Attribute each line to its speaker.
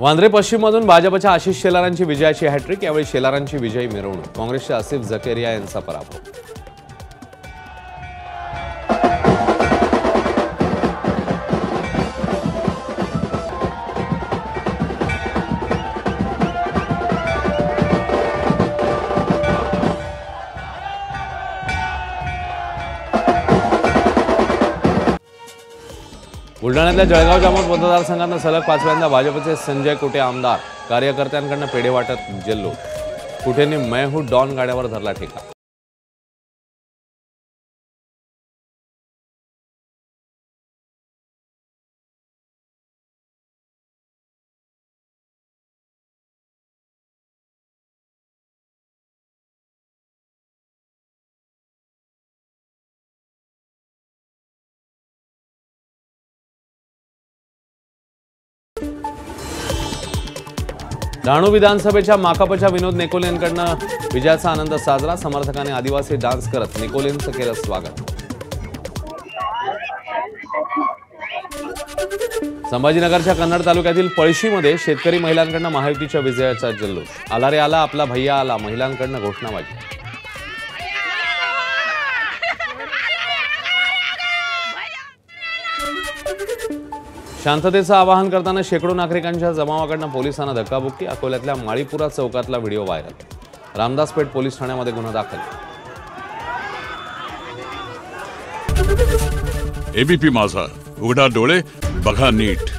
Speaker 1: वांद्रे पश्चिममधून भाजपच्या आशिष शेलारांची विजयाची हॅट्रिक। यावेळी शेलारांची विजयी मिरवणूक। काँग्रेसच्या आसिफ झकेरिया यांचा पराभव। बुलढाण्यातल्या जळगाव जामोद मतदारसंघात सलग 5व्यांदा भाजपचे संजय कुटे आमदार। कार्यकर्त्यांकडून पेढे वाटत जल्लोष। कुटेंनी मैं हूं डॉन गाड्यावर धरला ठेका। डहाणू विधानसभेच्या माकपच्या विनोद नेकोले यांकडनं विजयाचा आनंद साजरा। समर्थकांनी आदिवासी डान्स करत नेकोलेंचं केलं स्वागत। संभाजीनगरच्या कन्नड तालुक्यातील पळशीमध्ये शेतकरी महिलांकडनं महायुतीच्या विजयाचा जल्लोष। आला रे आला आपला भैया आला, महिलांकडनं घोषणाबाजी। शांततेचं आवाहन करताना शेकडो नागरिकांच्या जमावाकडनं पोलिसांना धक्काबुक्की। अकोल्यातल्या Malipura चौकातला video viral. Ramdaspeth police ठाण्यामध्ये गुन्हा दाखल।
Speaker 2: एबीपी माझा, उघडा डोळे बघा नीट।